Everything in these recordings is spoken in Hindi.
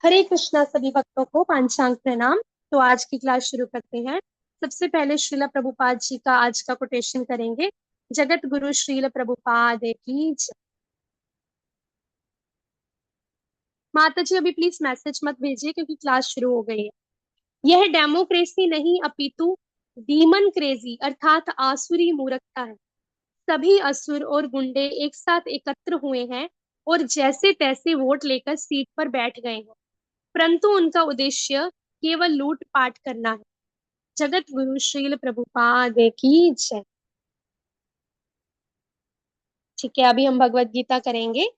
हरे कृष्णा सभी भक्तों को पांचांग प्रणाम। तो आज की क्लास शुरू करते हैं। सबसे पहले श्रील प्रभुपाद जी का आज का कोटेशन करेंगे। जगत गुरु श्रील प्रभुपाद की जय। माता जी अभी प्लीज मैसेज मत भेजिए क्योंकि क्लास शुरू हो गई है। यह डेमोक्रेसी नहीं अपितु डीमन क्रेजी अर्थात आसुरी मूर्खता है। सभी असुर और गुंडे एक साथ एकत्र हुए हैं और जैसे तैसे वोट लेकर सीट पर बैठ गए हैं, परंतु उनका उद्देश्य केवल लूट पाट करना है। जगत गुरु श्रील प्रभुपाद की जय। ठीक है, अभी हम भगवत गीता करेंगे।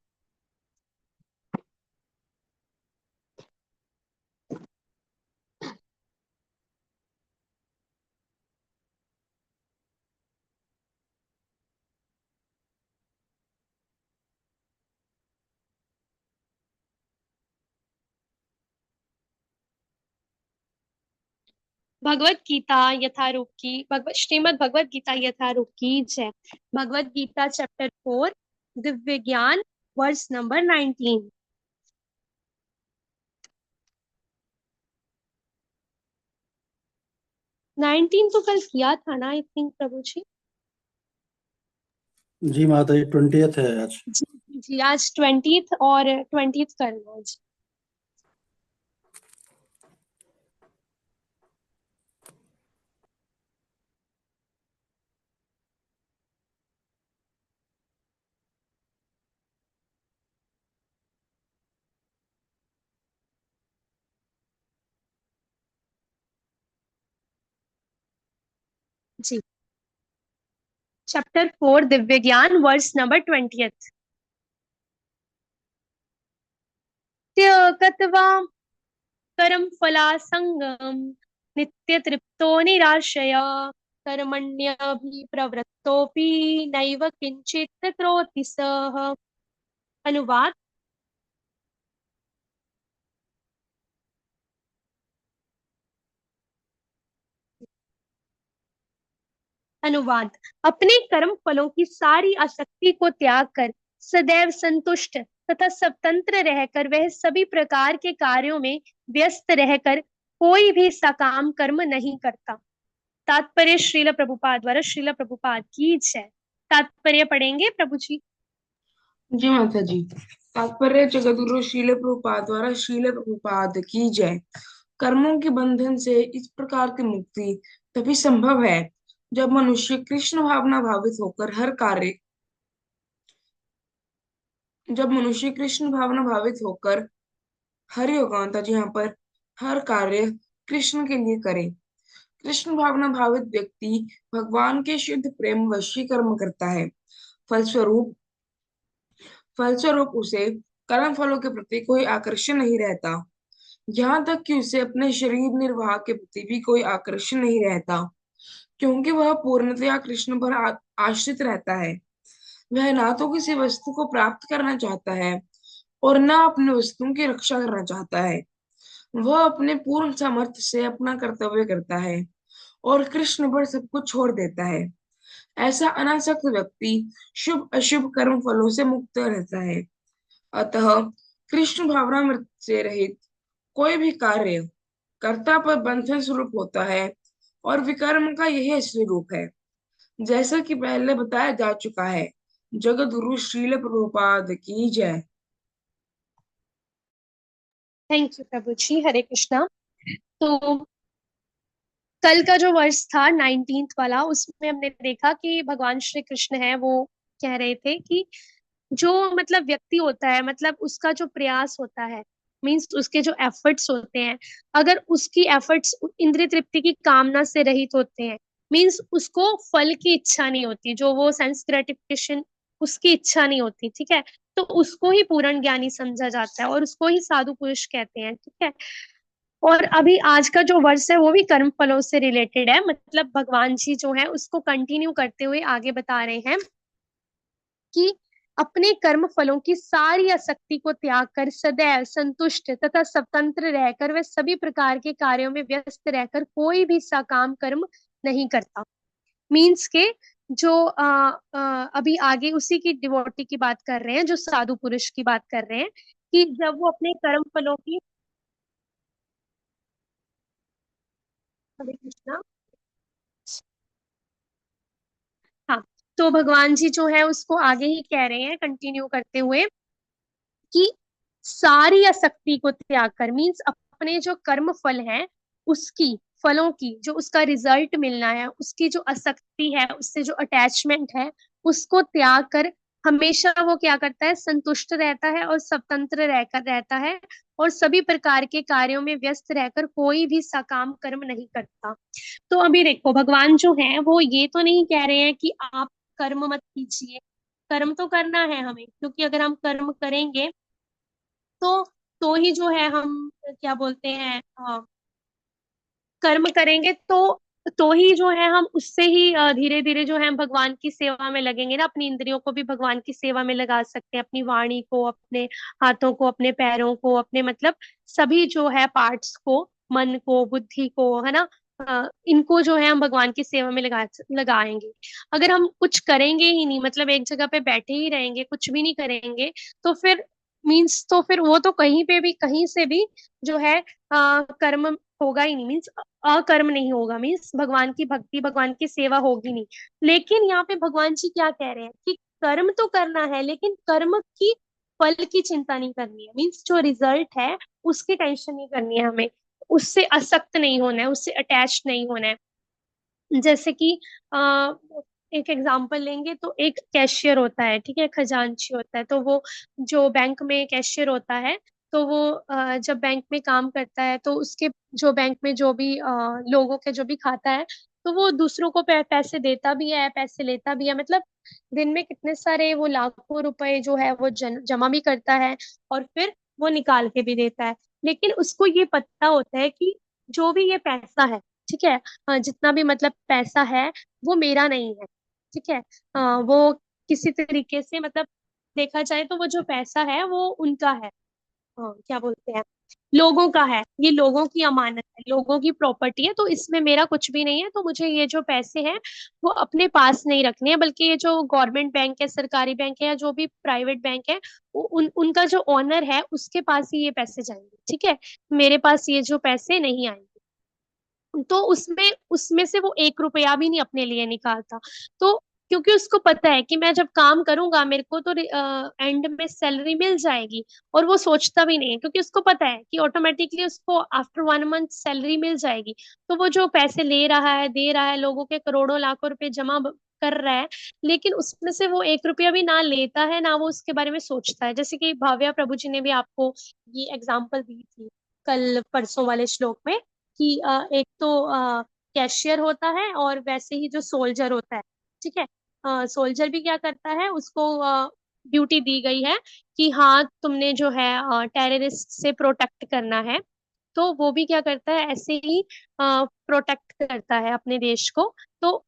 भगवत गीता यथारूप की श्रीमद् भगवत गीता यथारूप की जय। भगवत गीता चैप्टर 4 दिव्य ज्ञान वर्स नंबर 19। 19 तो कल किया था ना, आई थिंक प्रभु जी। जी माता जी 20th है आज। जी जी, आज 20th और 20th करना है जी। जी, चैप्टर 4 दिव्य ज्ञान वर्स नंबर 20th। त्यक्त्वा कर्म फलासंगम नित्य तृप्तो निराशय कर्मण्यभिप्रवृत्तोऽपि नैव किंचित् करोति सः। अनुवाद। अनुवाद। अपने कर्म फलों की सारी आसक्ति को त्याग कर सदैव संतुष्ट तथा स्वतंत्र रहकर वह सभी प्रकार के कार्यों में व्यस्त रहकर कोई भी सकाम कर्म नहीं करता। तात्पर्य श्रील प्रभुपाद द्वारा। श्रील प्रभुपाद की जय। तात्पर्य पढ़ेंगे प्रभु जी। जी माता जी। तात्पर्य जगद्गुरु शील प्रभुपाद द्वारा शील प्रभुपाद की जय। कर्मों के बंधन से इस प्रकार की मुक्ति तभी संभव है जब मनुष्य कृष्ण भावना भावित होकर हर कार्य जब मनुष्य कृष्ण भावना भावित होकर हरि होगा माता जी यहाँ पर हर कार्य कृष्ण के लिए करे। कृष्ण भावना भावित व्यक्ति भगवान के शुद्ध प्रेम वशी कर्म करता है। फलस्वरूप फलस्वरूप उसे कर्म फलों के प्रति कोई आकर्षण नहीं रहता। यहाँ तक कि उसे अपने शरीर निर्वाह के प्रति भी कोई आकर्षण नहीं रहता, क्योंकि वह पूर्णतया कृष्ण पर आश्रित रहता है। वह ना तो किसी वस्तु को प्राप्त करना चाहता है और ना अपने वस्तुओं की रक्षा करना चाहता है। वह अपने पूर्ण सामर्थ्य से अपना कर्तव्य करता है और कृष्ण पर सब कुछ छोड़ देता है। ऐसा अनासक्त व्यक्ति शुभ अशुभ कर्म फलों से मुक्त रहता है। अतः कृष्ण भावनामृत से रहित कोई भी कार्य कर्ता पर बंधन स्वरूप होता है और विकर्म का यही असली रूप है, जैसा कि पहले बताया जा चुका है। जगत गुरु श्रील प्रभुपाद की जय। थैंक यू प्रभु जी। हरे कृष्णा। तो कल का जो वर्ष था 19th वाला, उसमें हमने देखा कि भगवान श्री कृष्ण है वो कह रहे थे कि जो मतलब व्यक्ति होता है, मतलब उसका जो प्रयास होता है, मीन्स उसके जो एफर्ट्स होते हैं, अगर उसकी एफर्ट्स इंद्रिय तृप्ति की कामना से रहित होते हैं, मीन्स उसको फल की इच्छा नहीं होती, जो वो सेंस ग्रेटिफिकेशन उसकी इच्छा नहीं होती, ठीक है, तो उसको ही पूर्ण ज्ञानी समझा जाता है और उसको ही साधु पुरुष कहते हैं, ठीक है। और अभी आज का जो वर्ष है वो भी कर्म फलों से रिलेटेड है, मतलब भगवान जी जो है उसको कंटिन्यू करते हुए आगे बता रहे हैं कि अपने कर्म फलों की सारी आसक्ति को त्याग कर सदैव संतुष्ट तथा स्वतंत्र रहकर वह सभी प्रकार के कार्यों में व्यस्त रहकर कोई भी सकाम कर्म नहीं करता। मीन्स के जो अभी आगे उसी की डिवोटी की बात कर रहे हैं, जो साधु पुरुष की बात कर रहे हैं कि जब वो अपने कर्म फलों की तो भगवान जी जो है उसको आगे ही कह रहे हैं कंटिन्यू करते हुए कि सारी आसक्ति को त्याग कर, मीन्स अपने जो कर्म फल है उसकी, फलों की जो उसका रिजल्ट मिलना है, उसकी जो आसक्ति है, उससे जो अटैचमेंट है, उसको त्याग कर हमेशा वो क्या करता है, संतुष्ट रहता है और स्वतंत्र रहकर रहता है, और सभी प्रकार के कार्यों में व्यस्त रहकर कोई भी सकाम कर्म नहीं करता। तो अभी देखो भगवान जो है वो ये तो नहीं कह रहे हैं कि आप कर्म मत कीजिए, कर्म तो करना है हमें, क्योंकि अगर हम कर्म करेंगे तो ही जो है हम क्या बोलते हैं, कर्म करेंगे तो ही जो है हम उससे ही धीरे धीरे जो है हम भगवान की सेवा में लगेंगे ना, अपनी इंद्रियों को भी भगवान की सेवा में लगा सकते हैं, अपनी वाणी को, अपने हाथों को, अपने पैरों को, अपने मतलब सभी जो है पार्ट्स को, मन को, बुद्धि को, है ना, इनको जो है हम भगवान की सेवा में लगाएंगे। अगर हम कुछ करेंगे ही नहीं, मतलब एक जगह पे बैठे ही रहेंगे, कुछ भी नहीं करेंगे, तो फिर मीन्स तो फिर वो तो कहीं पे भी कहीं से भी जो है कर्म होगा ही नहीं, मीन्स अकर्म नहीं होगा, मीन्स भगवान की भक्ति, भगवान की सेवा होगी नहीं। लेकिन यहाँ पे भगवान जी क्या कह रहे हैं कि कर्म तो करना है, लेकिन कर्म की फल की चिंता नहीं करनी है, मीन्स जो रिजल्ट है उसकी टेंशन नहीं करनी है हमें, उससे आसक्त नहीं होना है, उससे अटैच नहीं होना है। जैसे कि आ, एक एग्जांपल लेंगे तो एक कैशियर होता है, ठीक है, खजांची होता है, तो वो जो बैंक में कैशियर होता है, तो वो जब बैंक में काम करता है तो उसके जो बैंक में जो भी लोगों के जो भी खाता है, तो वो दूसरों को पैसे देता भी है, पैसे लेता भी है, मतलब दिन में कितने सारे वो लाखों रुपए जो है वो जमा भी करता है, और फिर वो निकाल के भी देता है। लेकिन उसको ये पता होता है कि जो भी ये पैसा है, ठीक है, जितना भी मतलब पैसा है वो मेरा नहीं है, ठीक है, वो किसी तरीके से मतलब देखा जाए तो वो जो पैसा है वो उनका है, क्या बोलते हैं, लोगों का है, ये लोगों की अमानत है, लोगों की प्रॉपर्टी है, तो इसमें मेरा कुछ भी नहीं है, तो मुझे ये जो पैसे हैं वो अपने पास नहीं रखने हैं, बल्कि ये जो गवर्नमेंट बैंक है, सरकारी बैंक है, या जो भी प्राइवेट बैंक है, उनका जो ओनर है उसके पास ही ये पैसे जाएंगे, ठीक है, मेरे पास ये जो पैसे नहीं आएंगे। तो उसमें उसमें से वो 1 रुपया भी नहीं अपने लिए निकालता। तो क्योंकि उसको पता है कि मैं जब काम करूंगा मेरे को तो एंड में सैलरी मिल जाएगी, और वो सोचता भी नहीं है, क्योंकि उसको पता है कि ऑटोमेटिकली उसको आफ्टर 1 मंथ सैलरी मिल जाएगी। तो वो जो पैसे ले रहा है, दे रहा है, लोगों के करोड़ों लाखों रुपए जमा कर रहा है, लेकिन उसमें से वो 1 रुपया भी ना लेता है, ना वो उसके बारे में सोचता है। जैसे कि भाव्या प्रभु जी ने भी आपको ये एग्जाम्पल दी थी कल परसों वाले श्लोक में, कि एक तो कैशियर होता है, और वैसे ही जो सोल्जर होता है, ठीक है, सोल्जर भी क्या करता है, उसको ड्यूटी दी गई है कि हाँ तुमने जो है टेररिस्ट से प्रोटेक्ट करना है, तो वो भी क्या करता है, ऐसे ही प्रोटेक्ट करता है अपने देश को। तो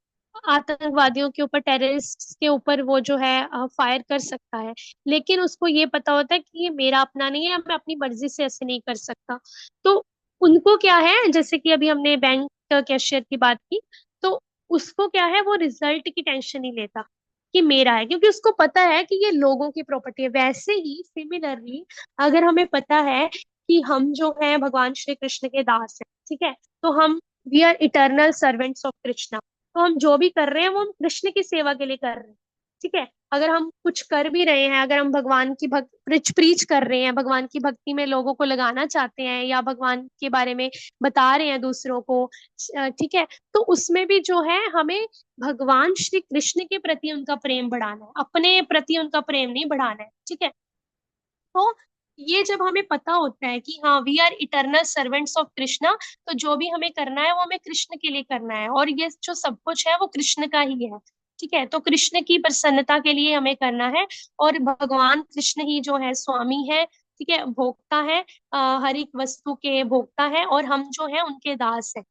आतंकवादियों के ऊपर, टेररिस्ट के ऊपर वो जो है फायर कर सकता है, लेकिन उसको ये पता होता है कि ये मेरा अपना नहीं है, मैं अपनी मर्जी से ऐसे नहीं कर सकता। तो उनको क्या है, जैसे कि अभी हमने बैंक कैशियर की बात की, तो उसको क्या है, वो रिजल्ट की टेंशन नहीं लेता कि मेरा है, क्योंकि उसको पता है कि ये लोगों की प्रॉपर्टी है। वैसे ही सिमिलरली अगर हमें पता है कि हम जो है भगवान श्री कृष्ण के दास हैं, ठीक है, तो हम we are eternal servants of Krishna, तो हम जो भी कर रहे हैं वो हम कृष्ण की सेवा के लिए कर रहे हैं, ठीक है। अगर हम कुछ कर भी रहे हैं, अगर हम भगवान की भक्त प्रीच कर रहे हैं, भगवान की भक्ति में लोगों को लगाना चाहते हैं, या भगवान के बारे में बता रहे हैं दूसरों को, ठीक है, तो उसमें भी जो है हमें भगवान श्री कृष्ण के प्रति उनका प्रेम बढ़ाना है, अपने प्रति उनका प्रेम नहीं बढ़ाना है, ठीक है। तो ये जब हमें पता होता है कि हाँ we are eternal servants of Krishna, तो जो भी हमें करना है वो हमें कृष्ण के लिए करना है, और ये जो सब कुछ है वो कृष्ण का ही है, ठीक है, तो कृष्ण की प्रसन्नता के लिए हमें करना है। और भगवान कृष्ण ही जो है स्वामी है, ठीक है, भोक्ता है, हर एक वस्तु के भोक्ता है, और हम जो है उनके दास है।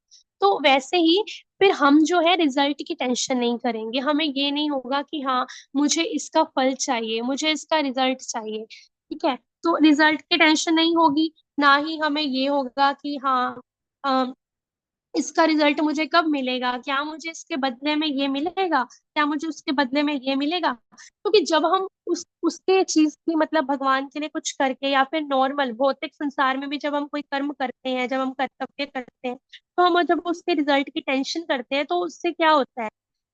तो वैसे ही फिर हम जो है रिजल्ट की टेंशन नहीं करेंगे, हमें ये नहीं होगा कि हाँ मुझे इसका फल चाहिए, मुझे इसका रिजल्ट चाहिए, ठीक है, तो रिजल्ट की टेंशन नहीं होगी। ना ही हमें ये होगा कि हाँ इसका रिजल्ट मुझे कब मिलेगा, क्या मुझे इसके बदले में ये मिलेगा, क्या मुझे उसके बदले में ये मिलेगा। क्योंकि जब हम उसके चीज की मतलब भगवान के लिए कुछ करके, या फिर नॉर्मल भौतिक संसार में भी जब हम कोई कर्म करते हैं, जब हम कर्तव्य करते हैं, तो हम जब उसके रिजल्ट की टेंशन करते हैं, तो उससे क्या होता है,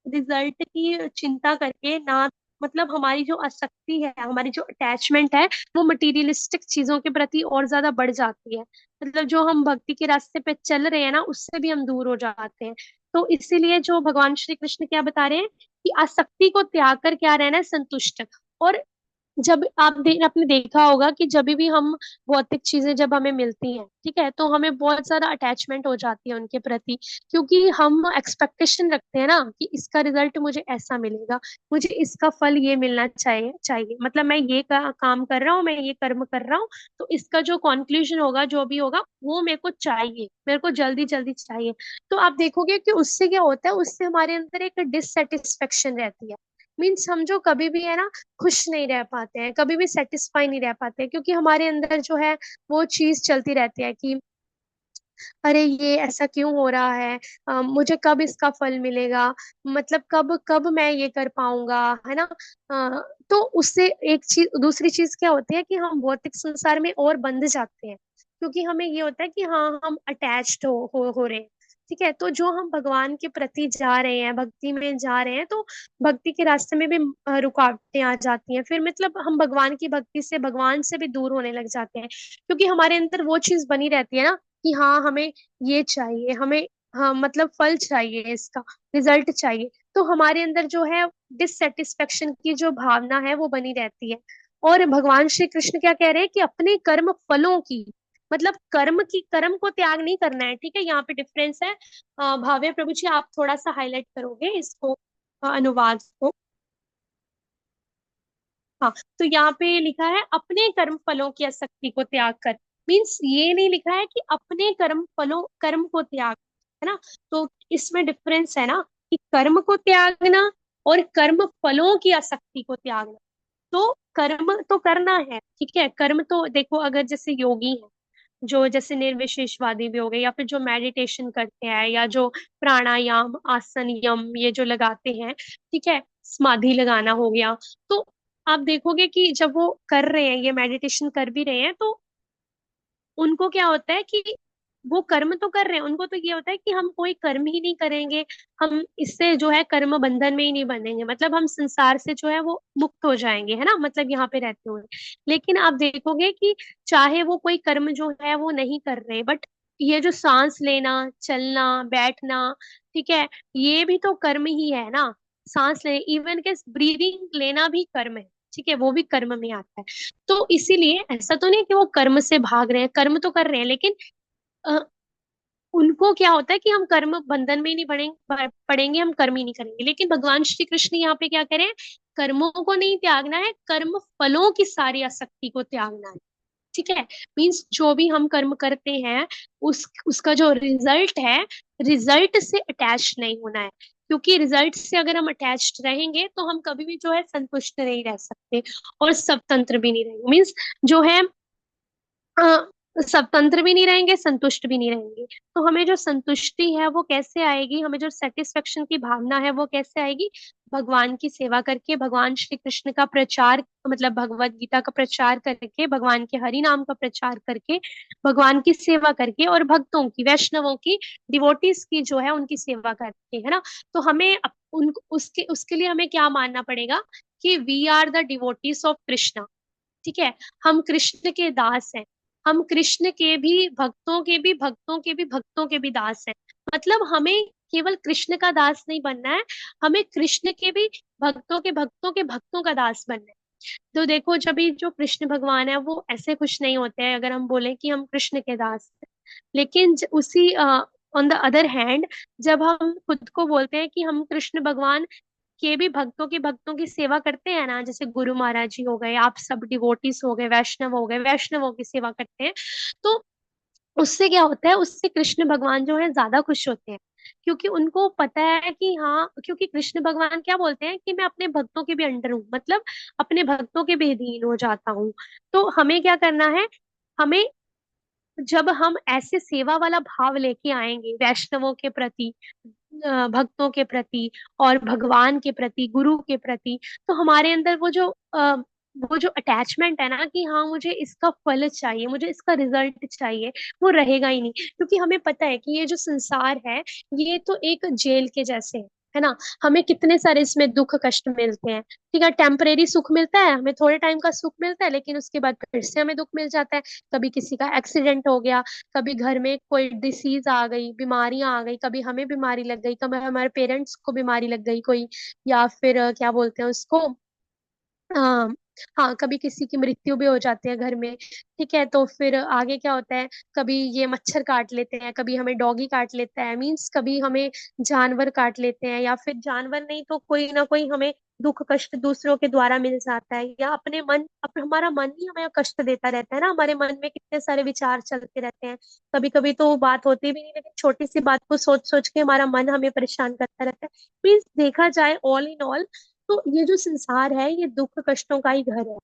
रिजल्ट की चिंता करके ना, मतलब हमारी जो आसक्ति है, हमारी जो अटैचमेंट है, वो मटेरियलिस्टिक चीजों के प्रति और ज्यादा बढ़ जाती है। मतलब जो हम भक्ति के रास्ते पे चल रहे हैं ना, उससे भी हम दूर हो जाते हैं। तो इसीलिए जो भगवान श्री कृष्ण क्या बता रहे हैं कि आसक्ति को त्याग कर क्या रहना है, संतुष्ट। और जब आपने देखा होगा कि जब भी हम भौतिक चीजें जब हमें मिलती हैं, ठीक है, तो हमें बहुत ज्यादा अटैचमेंट हो जाती है उनके प्रति, क्योंकि हम एक्सपेक्टेशन रखते हैं ना कि इसका रिजल्ट मुझे ऐसा मिलेगा, मुझे इसका फल ये मिलना चाहिए, मतलब मैं ये काम कर रहा हूँ, मैं ये कर्म कर रहा हूँ, तो इसका जो कॉन्क्लूजन होगा, जो भी होगा, वो मेरे को चाहिए, मेरे को जल्दी जल्दी चाहिए। तो आप देखोगे कि उससे क्या होता है, उससे हमारे अंदर एक डिससेटिस्फेक्शन रहती है। मीन्स हम जो कभी भी है ना, खुश नहीं रह पाते हैं, कभी भी सेटिस्फाई नहीं रह पाते हैं, क्योंकि हमारे अंदर जो है वो चीज चलती रहती है कि अरे ये ऐसा क्यों हो रहा है, मुझे कब इसका फल मिलेगा, मतलब कब कब मैं ये कर पाऊंगा, है ना। तो उससे एक चीज, दूसरी चीज क्या होती है कि हम भौतिक संसार में और बंध जाते हैं, क्योंकि हमें ये होता है कि हाँ हम अटैच्ड हो रहे हैं। ठीक है, तो जो हम भगवान के प्रति जा रहे हैं, भक्ति में जा रहे हैं, तो भक्ति के रास्ते में भी रुकावटें आ जाती हैं, फिर मतलब हम भगवान की भक्ति से, भगवान से भी दूर होने लग जाते हैं, क्योंकि हमारे अंदर वो चीज बनी रहती है ना कि हाँ हमें ये चाहिए, हमें, हाँ मतलब फल चाहिए, इसका रिजल्ट चाहिए। तो हमारे अंदर जो है डिससेटिस्फेक्शन की जो भावना है वो बनी रहती है। और भगवान श्री कृष्ण क्या कह रहे हैं कि अपने कर्म फलों की, मतलब कर्म को त्याग नहीं करना है। ठीक है, यहाँ पे डिफरेंस है। भाव्य प्रभु जी, आप थोड़ा सा हाईलाइट करोगे इसको, अनुवाद को। हाँ, तो यहाँ पे लिखा है अपने कर्म फलों की आसक्ति को त्याग कर। मीन्स ये नहीं लिखा है कि अपने कर्म को त्याग, है ना। तो इसमें डिफरेंस है ना, कि कर्म को त्यागना और कर्म फलों की आसक्ति को त्यागना। तो कर्म तो करना है, ठीक है, कर्म तो देखो, अगर जैसे योगी है, जो जैसे निर्विशेषवादी भी हो गए, या फिर जो मेडिटेशन करते हैं, या जो प्राणायाम, आसन, यम ये जो लगाते हैं, ठीक है, समाधि लगाना हो गया, तो आप देखोगे कि जब वो कर रहे हैं, ये मेडिटेशन कर भी रहे हैं, तो उनको क्या होता है कि वो कर्म तो कर रहे हैं, उनको तो ये होता है कि हम कोई कर्म ही नहीं करेंगे, हम इससे जो है कर्म बंधन में ही नहीं बनेंगे, मतलब हम संसार से जो है वो मुक्त हो जाएंगे, है ना, मतलब यहाँ पे रहते हुए। लेकिन आप देखोगे कि चाहे वो कोई कर्म जो है वो नहीं कर रहे, बट ये जो सांस लेना, चलना, बैठना, ठीक है, ये भी तो कर्म ही है ना। सांस ले, इवन के ब्रीदिंग लेना भी कर्म है, ठीक है, वो भी कर्म में आता है। तो इसीलिए ऐसा तो नहीं कि वो कर्म से भाग रहे हैं, कर्म तो कर रहे हैं, लेकिन अ, उनको क्या होता है कि हम कर्म बंधन में ही नहीं पड़ेंगे, हम कर्म ही नहीं करेंगे। लेकिन भगवान श्री कृष्ण यहाँ पे क्या करें, कर्मों को नहीं त्यागना है, कर्म फलों की सारी आसक्ति को त्यागना है। ठीक है, मीन्स जो भी हम कर्म करते हैं, उसका जो रिजल्ट है, रिजल्ट से अटैच नहीं होना है, क्योंकि रिजल्ट से अगर हम अटैच्ड रहेंगे तो हम कभी भी जो है संतुष्ट नहीं रह सकते, और स्वतंत्र भी नहीं रहेंगे। मीन्स जो है स्वतंत्र भी नहीं रहेंगे, संतुष्ट भी नहीं रहेंगे। तो हमें जो संतुष्टि है वो कैसे आएगी, हमें जो सेटिस्फेक्शन की भावना है वो कैसे आएगी, भगवान की सेवा करके, भगवान श्री कृष्ण का प्रचार, मतलब भगवत गीता का प्रचार करके, भगवान के हरि नाम का प्रचार करके, भगवान की सेवा करके, और भक्तों की, वैष्णवों की, डिवोटीज की जो है उनकी सेवा करके, है ना। तो हमें उन उसके उसके लिए हमें क्या मानना पड़ेगा कि we are the devotees of Krishna. ठीक है, हम कृष्ण के दास हैं, हम कृष्ण के भी भक्तों के भी भक्तों के भी भक्तों के भी दास हैं। मतलब हमें केवल कृष्ण का दास नहीं बनना है, हमें कृष्ण के भी भक्तों के भक्तों के भक्तों का दास बनना है। तो देखो, जब भी जो कृष्ण भगवान है वो ऐसे खुश नहीं होते हैं अगर हम बोले कि हम कृष्ण के दास हैं। लेकिन उसी ऑन द अदर हैंड, जब हम खुद को बोलते हैं कि हम कृष्ण भगवान के भी भक्तों की सेवा करते हैं ना, जैसे गुरु महाराज जी हो गए, आप सब डिवोटीज हो गए, वैष्णव हो गए, वैष्णवों की सेवा करते हैं, तो उससे क्या होता है, उससे कृष्ण भगवान जो है ज्यादा खुश होते हैं, क्योंकि उनको पता है कि हाँ, क्योंकि कृष्ण भगवान क्या बोलते हैं कि मैं अपने भक्तों के भी अंडर हूँ, मतलब अपने भक्तों के भी अधीन हो जाता हूँ। तो हमें क्या करना है, हमें जब हम ऐसे सेवा वाला भाव लेके आएंगे वैष्णवों के प्रति, भक्तों के प्रति, और भगवान के प्रति, गुरु के प्रति, तो हमारे अंदर वो जो अटैचमेंट है ना कि हाँ मुझे इसका फल चाहिए, मुझे इसका रिजल्ट चाहिए, वो रहेगा ही नहीं, क्योंकि हमें पता है कि ये जो संसार है, ये तो एक जेल के जैसे है। है ना। हमें कितने सारे इसमें दुख कष्ट मिलते हैं, ठीक है, टेम्परेरी सुख मिलता है, हमें थोड़े टाइम का सुख मिलता है, लेकिन उसके बाद फिर से हमें दुख मिल जाता है। कभी किसी का एक्सीडेंट हो गया, कभी घर में कोई डिसीज आ गई, बीमारियां आ गई, कभी हमें बीमारी लग गई, कभी हमारे पेरेंट्स को बीमारी लग गई कोई, या फिर क्या बोलते हैं उसको, हाँ हाँ, कभी किसी की मृत्यु भी हो जाती है घर में, ठीक है, तो फिर आगे क्या होता है, कभी ये मच्छर काट लेते हैं, कभी हमें डॉगी काट लेता है, मीन्स कभी हमें जानवर काट लेते हैं, या फिर जानवर नहीं तो कोई ना कोई हमें दुख कष्ट दूसरों के द्वारा मिल जाता है, या हमारा मन ही हमें कष्ट देता रहता है ना, हमारे मन में कितने सारे विचार चलते रहते हैं। कभी कभी तो बात होती भी नहीं, लेकिन छोटी सी बात को सोच सोच के हमारा मन हमें परेशान करता रहता है। मीन्स देखा जाए ऑल इन ऑल, तो ये जो संसार है ये दुख कष्टों का ही घर है।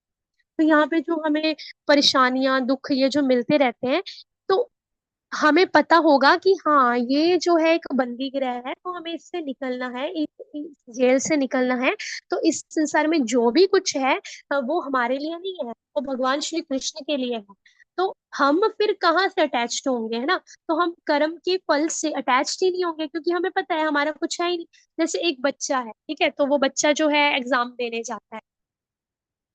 तो यहाँ पे जो हमें परेशानियां दुख ये जो मिलते रहते हैं, तो हमें पता होगा कि हाँ ये जो है एक बंदी ग्रह है, तो हमें इससे निकलना है, इस जेल से निकलना है। तो इस संसार में जो भी कुछ है वो हमारे लिए नहीं है, वो भगवान श्री कृष्ण के लिए है। तो हम फिर कहाँ से अटैच्ड होंगे, है ना। तो हम कर्म के फल से अटैच्ड ही नहीं होंगे, क्योंकि हमें पता है हमारा कुछ है ही नहीं। जैसे एक बच्चा है, ठीक है, तो वो बच्चा जो है एग्जाम देने जाता है,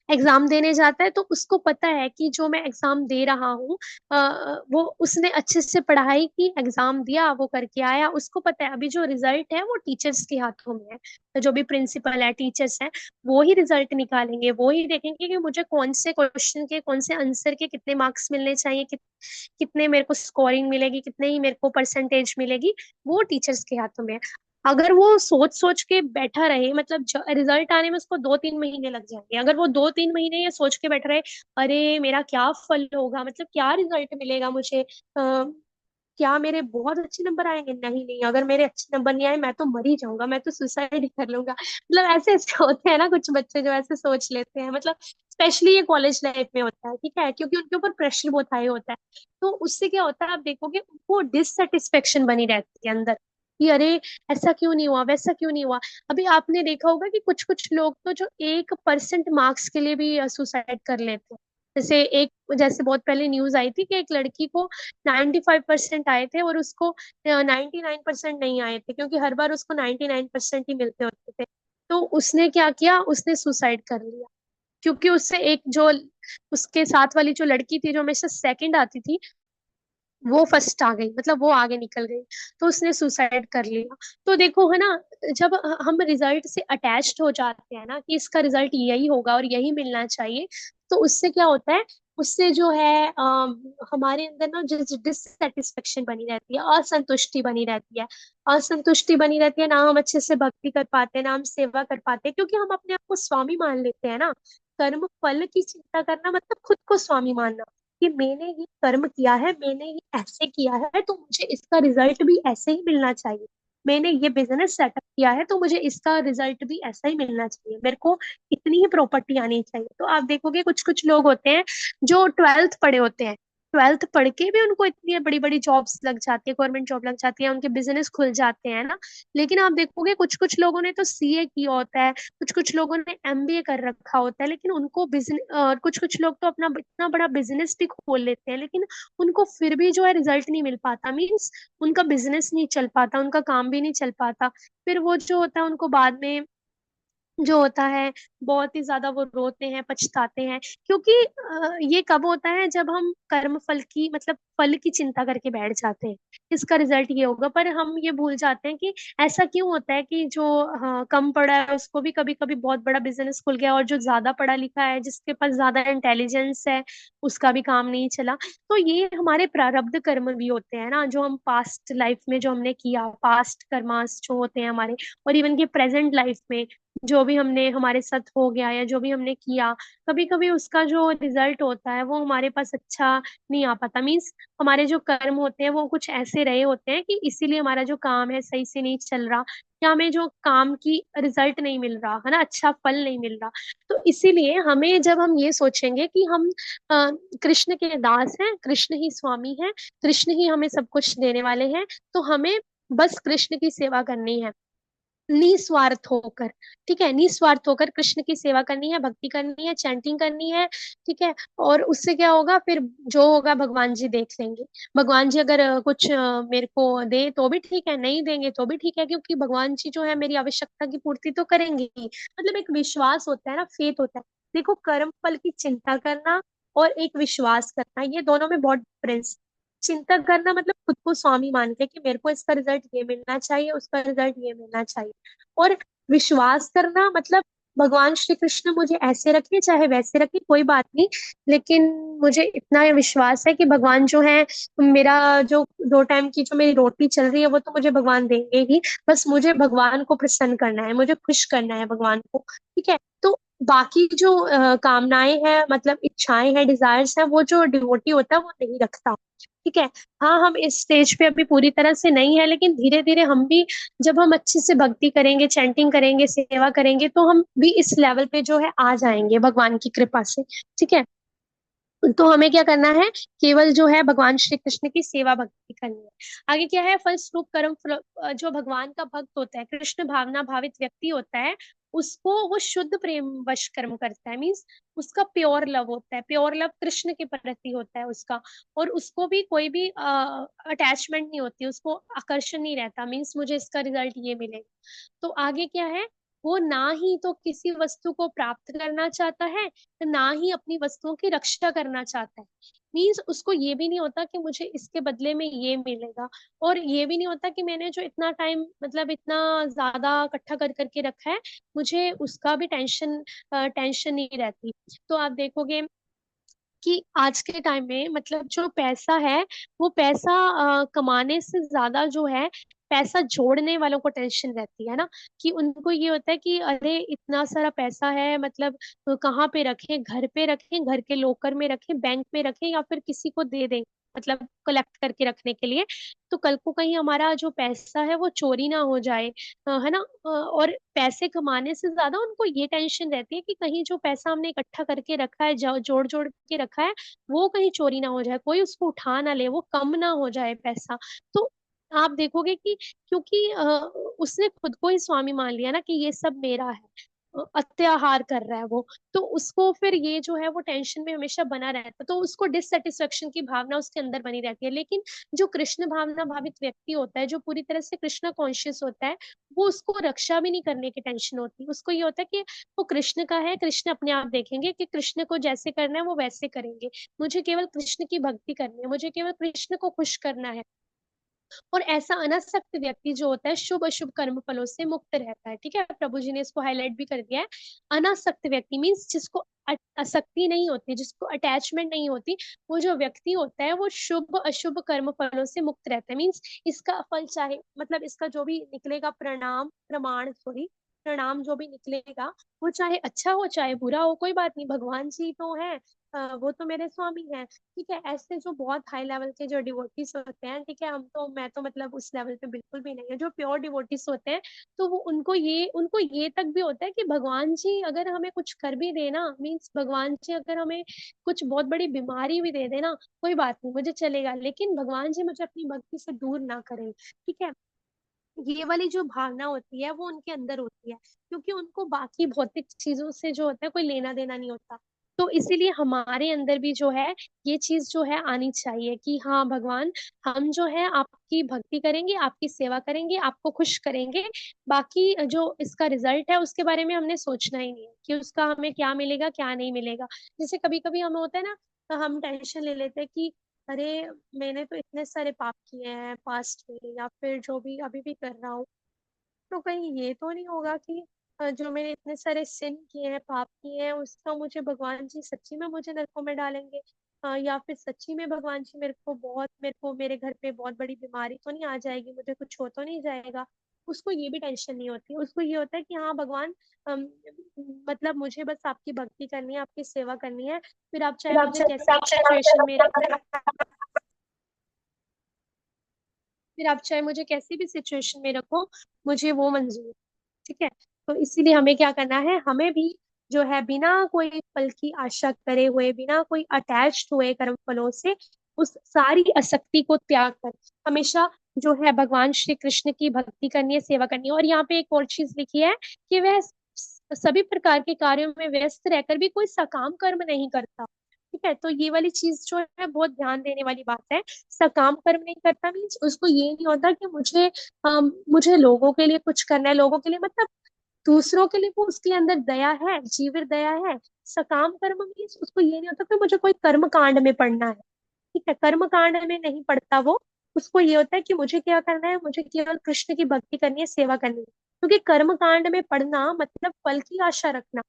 एग्जाम देने जाता है, तो उसको पता है कि जो मैं एग्जाम दे रहा हूँ, वो उसने अच्छे से पढ़ाई की, एग्जाम दिया, वो करके आया, उसको पता है अभी जो रिजल्ट है वो टीचर्स के हाथों में है। तो जो भी प्रिंसिपल है, टीचर्स हैं, वो ही रिजल्ट निकालेंगे, वो ही देखेंगे कि मुझे कौन से क्वेश्चन के, कौन से आंसर के कितने मार्क्स मिलने चाहिए, कितने मेरे को स्कोरिंग मिलेगी, कितने ही मेरे को परसेंटेज मिलेगी, वो टीचर्स के हाथों में है। अगर वो सोच सोच के बैठा रहे, मतलब रिजल्ट आने में उसको 2-3 महीने लग जाएंगे, अगर वो 2-3 महीने ये सोच के बैठा रहे, अरे मेरा क्या फल होगा, मतलब क्या रिजल्ट मिलेगा मुझे, क्या मेरे बहुत अच्छे नंबर आएंगे, नहीं नहीं, अगर मेरे अच्छे नंबर नहीं आए मैं तो मर ही जाऊंगा, मैं तो सुसाइड ही कर लूंगा, मतलब ऐसे ऐसे होते हैं ना कुछ बच्चे जो ऐसे सोच लेते हैं, मतलब स्पेशली ये कॉलेज लाइफ में होता है, ठीक है, क्योंकि उनके ऊपर प्रेशर बहुत हाई होता है। तो उससे क्या होता है, आप देखोगे उनको डिससेटिस्फेक्शन बनी रहती है अंदर, कि अरे ऐसा क्यों नहीं हुआ, वैसा क्यों नहीं हुआ। अभी आपने देखा होगा कि कुछ कुछ लोग तो जो 1% मार्क्स के लिए भी सुसाइड कर लेते हैं। जैसे बहुत पहले न्यूज आई थी कि एक लड़की को 95% आए थे और उसको 99% नहीं आए थे, क्योंकि हर बार उसको 99% ही मिलते होते थे। तो उसने क्या किया, उसने सुसाइड कर लिया, क्योंकि उससे एक जो उसके साथ वाली जो लड़की थी जो हमेशा सेकंड आती थी, वो फर्स्ट आ गई, मतलब वो आगे निकल गई, तो उसने सुसाइड कर लिया। तो देखो है ना, जब हम रिजल्ट से अटैच्ड हो जाते हैं ना कि इसका रिजल्ट यही होगा और यही मिलना चाहिए, तो उससे क्या होता है, उससे जो है हमारे अंदर ना डिससेटिस्फेक्शन बनी रहती है, असंतुष्टि बनी रहती है, असंतुष्टि बनी रहती है, ना हम अच्छे से भक्ति कर पाते हैं, ना हम सेवा कर पाते हैं, क्योंकि हम अपने आप को स्वामी मान लेते हैं ना। कर्म फल की चिंता करना मतलब खुद को स्वामी मानना, कि मैंने ये कर्म किया है, मैंने ये ऐसे किया है, तो मुझे इसका रिजल्ट भी ऐसे ही मिलना चाहिए। मैंने ये बिजनेस सेटअप किया है, तो मुझे इसका रिजल्ट भी ऐसा ही मिलना चाहिए, मेरे को इतनी ही प्रॉपर्टी आनी चाहिए। तो आप देखोगे कुछ कुछ लोग होते हैं जो 12th पढ़े होते हैं, 12th पढ़ के भी उनको इतनी बड़ी बड़ी जॉब्स लग जाती है, गवर्नमेंट जॉब लग जाती है, उनके बिजनेस खुल जाते हैं ना। लेकिन आप देखोगे कुछ कुछ लोगों ने तो सीए किया होता है, कुछ कुछ लोगों ने एमबीए कर रखा होता है, लेकिन उनको बिजनेस, कुछ कुछ लोग तो अपना इतना बड़ा बिजनेस भी खोल लेते हैं, लेकिन उनको फिर भी जो है रिजल्ट नहीं मिल पाता, मीन्स उनका बिजनेस नहीं चल पाता, उनका काम भी नहीं चल पाता। फिर वो जो होता है उनको बाद में जो होता है, बहुत ही ज्यादा वो रोते हैं, पछताते हैं, क्योंकि ये कब होता है, जब हम कर्म फल की, मतलब फल की चिंता करके बैठ जाते हैं, इसका रिजल्ट ये होगा, पर हम ये भूल जाते हैं कि ऐसा क्यों होता है कि जो कम पढ़ा है उसको भी कभी कभी बहुत बड़ा बिजनेस खुल गया, और जो ज्यादा पढ़ा लिखा है, जिसके पास ज्यादा इंटेलिजेंस है, उसका भी काम नहीं चला। तो ये हमारे प्रारब्ध कर्म भी होते हैं ना, जो हम पास्ट लाइफ में जो हमने किया, पास्ट कर्मास जो होते हैं हमारे, और इवन के प्रेजेंट लाइफ में जो भी हमने हमारे साथ हो गया या जो भी हमने किया, कभी कभी उसका जो रिजल्ट होता है वो हमारे पास अच्छा नहीं आ पाता, मीन्स हमारे जो कर्म होते हैं वो कुछ ऐसे रहे होते हैं कि इसीलिए हमारा जो काम है सही से नहीं चल रहा, या हमें जो काम की रिजल्ट नहीं मिल रहा है ना, अच्छा फल नहीं मिल रहा। तो इसीलिए हमें, जब हम ये सोचेंगे कि हम अ, कृष्ण के दास हैं, कृष्ण ही स्वामी है, कृष्ण ही हमें सब कुछ देने वाले हैं, तो हमें बस कृष्ण की सेवा करनी है, निस्वार्थ होकर, ठीक है, निस्वार्थ होकर कृष्ण की सेवा करनी है, भक्ति करनी है, चैंटिंग करनी है, ठीक है। और उससे क्या होगा फिर, जो होगा भगवान जी देख लेंगे। भगवान जी अगर कुछ मेरे को दे तो भी ठीक है, नहीं देंगे तो भी ठीक है, क्योंकि भगवान जी जो है मेरी आवश्यकता की पूर्ति तो करेंगे ही। मतलब एक विश्वास होता है ना, फेथ होता है। देखो, कर्म फल की चिंता करना और एक विश्वास करना, ये दोनों में बहुत डिफरेंस। चिंता करना मतलब खुद को स्वामी मान के कि मेरे को इसका रिजल्ट ये मिलना चाहिए, उसका रिजल्ट ये मिलना चाहिए। और विश्वास करना मतलब भगवान श्री कृष्ण मुझे ऐसे रखे चाहे वैसे रखे, कोई बात नहीं, लेकिन मुझे इतना विश्वास है कि भगवान जो है, मेरा जो 2 टाइम की जो मेरी रोटी चल रही है वो तो मुझे भगवान देंगे ही। बस मुझे भगवान को प्रसन्न करना है, मुझे खुश करना है भगवान को, ठीक है। तो बाकी जो कामनाएं हैं, मतलब इच्छाएं हैं, डिजायर्स हैं, वो जो डिवोटी होता है वो नहीं रखता, ठीक है। हाँ, हम इस स्टेज पे अभी पूरी तरह से नहीं है, लेकिन धीरे धीरे हम भी, जब हम अच्छे से भक्ति करेंगे, चैंटिंग करेंगे, सेवा करेंगे, तो हम भी इस लेवल पे जो है आ जाएंगे भगवान की कृपा से, ठीक है। तो हमें क्या करना है, केवल जो है भगवान श्री कृष्ण की सेवा भक्ति करनी है। आगे क्या है, फलस्वरूप कर्म जो भगवान का भक्त होता है, कृष्ण भावना भावित व्यक्ति होता है, उसको वो शुद्ध प्रेम वश कर्म करता है। मीन्स उसका प्योर लव होता है, प्योर लव कृष्ण के प्रति होता है उसका। और उसको भी कोई भी अटैचमेंट नहीं होती, उसको आकर्षण नहीं रहता, मीन्स मुझे इसका रिजल्ट ये मिलेगा। तो आगे क्या है, वो ना ही तो किसी वस्तु को प्राप्त करना चाहता है, ना ही अपनी वस्तुओं की रक्षा करना चाहता है। मीन्स उसको ये भी नहीं होता कि मुझे इसके बदले में ये मिलेगा, और ये भी नहीं होता कि मैंने जो इतना टाइम, मतलब इतना ज्यादा इकट्ठा कर करके रखा है, मुझे उसका भी टेंशन नहीं रहती। तो आप देखोगे कि आज के टाइम में, मतलब जो पैसा है, वो पैसा कमाने से ज्यादा जो है, पैसा जोड़ने वालों को टेंशन रहती है ना। कि उनको ये होता है कि अरे इतना सारा पैसा है, मतलब कहाँ पे रखें, घर पे रखें, घर के लॉकर में रखें, बैंक में रखें, या फिर किसी को दे दें, मतलब कलेक्ट करके रखने के लिए। तो कल को कहीं हमारा जो पैसा है वो चोरी ना हो जाए, है ना। और पैसे कमाने से ज्यादा उनको ये टेंशन रहती है कि कहीं जो पैसा हमने इकट्ठा करके रखा है, जोड़ जोड़ के रखा है, वो कहीं चोरी ना हो जाए, कोई उसको उठा ना ले, वो कम ना हो जाए पैसा। तो आप देखोगे कि क्योंकि उसने खुद को ही स्वामी मान लिया ना कि ये सब मेरा है, अत्याहार कर रहा है वो। तो उसको फिर ये जो है वो टेंशन में हमेशा बना रहता है, तो उसको डिससेटिस्फेक्शन की भावना उसके अंदर बनी रहती है। लेकिन जो कृष्ण भावना भावित व्यक्ति होता है, जो पूरी तरह से कृष्ण कॉन्शियस होता है, वो उसको रक्षा भी नहीं करने की टेंशन होती, उसको ये होता है कि वो कृष्ण का है, कृष्ण अपने आप देखेंगे कि कृष्ण को जैसे करना है वो वैसे करेंगे। मुझे केवल कृष्ण की भक्ति करनी है, मुझे केवल कृष्ण को खुश करना है। और ऐसा अनासक्त व्यक्ति जो होता है, शुभ अशुभ कर्म फलों से मुक्त रहता है, ठीक है। प्रभु जी ने इसको हाईलाइट भी कर दिया है। अनासक्त व्यक्ति मीन्स जिसको आसक्ति नहीं होती, जिसको अटैचमेंट नहीं होती, वो जो व्यक्ति होता है वो शुभ अशुभ कर्म फलों से मुक्त रहता है। मीन्स इसका फल चाहे, मतलब इसका जो भी निकलेगा प्रणाम जो भी निकलेगा, वो चाहे अच्छा हो चाहे बुरा हो, कोई बात नहीं, भगवान जी तो है, वो तो मेरे स्वामी है, ठीक है। ऐसे जो बहुत हाई लेवल के जो डिवोटीज होते हैं, ठीक है, मैं तो मतलब उस लेवल पे बिल्कुल भी नहीं है, जो प्योर डिवोटीज होते हैं, तो वो उनको ये तक भी होता है कि भगवान जी अगर हमें कुछ कर भी देना, मीन्स भगवान जी अगर हमें कुछ बहुत बड़ी बीमारी भी दे देना, कोई बात नहीं, मुझे चलेगा, लेकिन भगवान जी मुझे अपनी भक्ति से दूर ना करें, ठीक है। ये वाली जो भावना होती है वो उनके अंदर होती है, क्योंकि उनको बाकी भौतिक चीजों से जो होता है कोई लेना देना नहीं होता। तो इसीलिए हमारे अंदर भी जो है ये चीज जो है आनी चाहिए कि हाँ भगवान, हम जो है आपकी भक्ति करेंगे, आपकी सेवा करेंगे, आपको खुश करेंगे। बाकी जो इसका रिजल्ट है उसके बारे में हमने सोचना ही नहीं है कि उसका हमें क्या मिलेगा क्या नहीं मिलेगा। जैसे कभी कभी हमें होता है ना, तो हम टेंशन ले लेते हैं कि अरे मैंने तो इतने सारे पाप किए हैं पास्ट में, या फिर जो भी अभी भी कर रहा हूँ, तो कहीं ये तो नहीं होगा कि जो मैंने इतने सारे सिन किए हैं, पाप किए हैं, उसका मुझे भगवान जी सच्ची में मुझे नरकों में डालेंगे, या फिर सच्ची में भगवान जी मेरे को मेरे घर पे बहुत बड़ी बीमारी तो नहीं आ जाएगी, मुझे कुछ हो तो नहीं जाएगा। उसको ये भी टेंशन नहीं होती, उसको ये होता है कि हाँ भगवान, अम, मतलब मुझे बस आपकी भक्ति करनी है, आपकी सेवा करनी है, फिर आप चाहे मुझे कैसी भी सिचुएशन में रखो, फिर आप चाहे मुझे कैसी भी सिचुएशन में रखो, मुझे वो मंजूर है, ठीक है। तो इसीलिए हमें क्या करना है, हमें भी जो है बिना कोई फल की आशा करे हुए, बिना कोई अटैच्ड हुए कर्म फलों से, उस सारी आसक्ति को त्याग कर हमेशा जो है भगवान श्री कृष्ण की भक्ति करनी है, सेवा करनी है। और यहाँ पे एक और चीज लिखी है कि वह सभी प्रकार के कार्यों में व्यस्त रहकर भी कोई सकाम कर्म नहीं करता। ठीक है, तो ये वाली चीज जो है बहुत ध्यान देने वाली बात है। सकाम कर्म नहीं करता मीन्स उसको ये नहीं होता कि मुझे लोगों के लिए कुछ करना है, लोगों के लिए मतलब दूसरों के लिए वो उसके अंदर दया है, जीवित दया है। सकाम कर्म मीन्स उसको ये नहीं होता कि मुझे कोई कर्म कांड में पड़ना है। ठीक है, कर्म कांड में नहीं पड़ता वो। उसको ये होता है कि मुझे क्या करना है, मुझे केवल कृष्ण की भक्ति करनी है, सेवा करनी है। क्योंकि कर्म कांड में पड़ना मतलब फल की आशा रखना।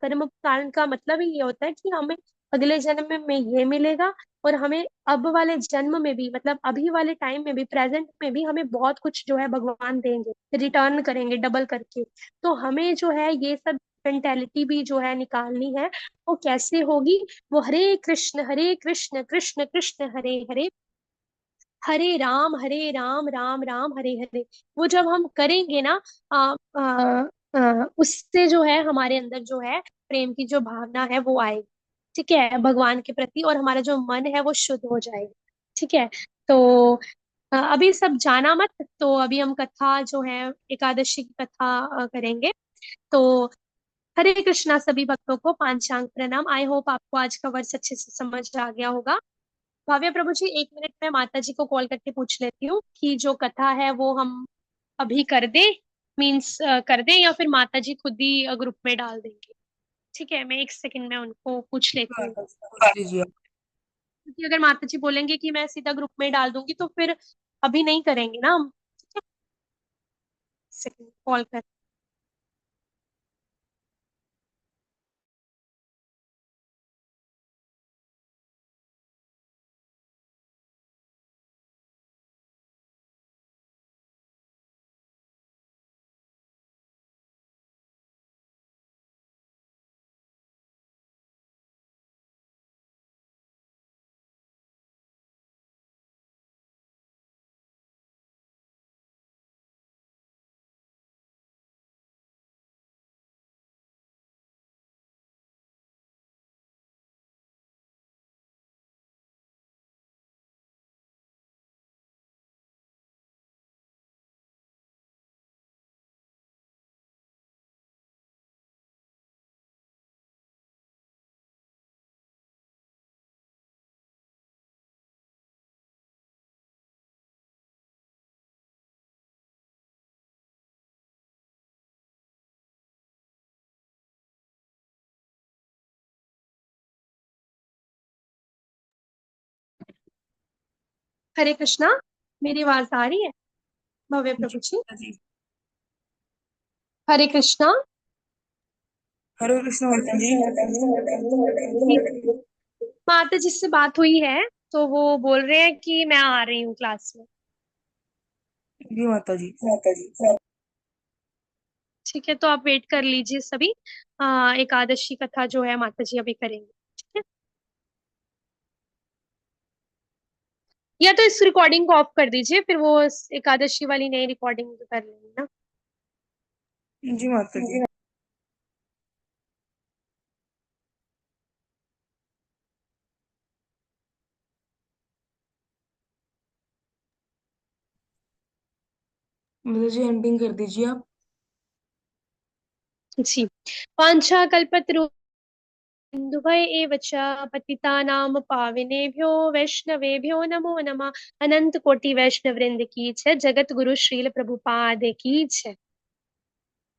कर्म कांड का मतलब ही ये होता है कि हमें अगले जन्म में ये मिलेगा, और हमें अब वाले जन्म में भी मतलब अभी वाले टाइम में भी, प्रेजेंट में भी हमें बहुत कुछ जो है भगवान देंगे, रिटर्न करेंगे डबल करके। तो हमें जो है ये सब मेंटेलिटी भी जो है निकालनी है। वो कैसे होगी? वो हरे कृष्ण कृष्ण कृष्ण हरे हरे, हरे राम राम राम हरे हरे। वो जब हम करेंगे ना, आ, आ, उससे जो है हमारे अंदर जो है प्रेम की जो भावना है वो आएगी। ठीक है, भगवान के प्रति, और हमारा जो मन है वो शुद्ध हो जाएगा। ठीक है, तो अभी सब जाना मत, तो अभी हम कथा जो है एकादशी की कथा करेंगे। तो हरे कृष्णा सभी भक्तों को पांचांग प्रणाम। आई होप आपको आज का वर्ष अच्छे से समझ आ गया होगा। भाव्य प्रभु जी, 1 मिनट में माता जी को कॉल करके पूछ लेती हूँ कि जो कथा है वो हम अभी कर दे, मीन्स कर दे, या फिर माता जी खुद ही ग्रुप में डाल देंगे। ठीक है, मैं 1 सेकंड में उनको पूछ लेती हूँ। पूछ लीजिए आप। क्योंकि अगर माता जी बोलेंगे कि मैं सीधा ग्रुप में डाल दूंगी तो फिर अभी नहीं करेंगे ना हम। ठीक है, सेकंड कॉल कर। हरे कृष्णा, मेरी आवाज आ रही है भव्य जी प्रभु जी? माता जी। हरे कृष्णा। हरे कृष्ण माता जी। माता जी से बात हुई है, तो वो बोल रहे हैं कि मैं आ रही हूँ क्लास में। जी माता जी। ठीक है, तो आप वेट कर लीजिए सभी। एकादशी कथा जो है माता जी अभी करेंगे। ठीक है, या तो इस रिकॉर्डिंग को ऑफ कर दीजिए, फिर वो एकादशी वाली नई रिकॉर्डिंग कर लेंगे ना। जी माता जी। माता जी एंडिंग कर दीजिए आप। जी। वाञ्छा कल्पतरुभ्य एव च पतितानां पावनेभ्यो वैष्णवेभ्यो नमो नमः। अनंत कोटि वैष्णव वृंद की जय। जगत गुरु श्रील प्रभुपाद की जय।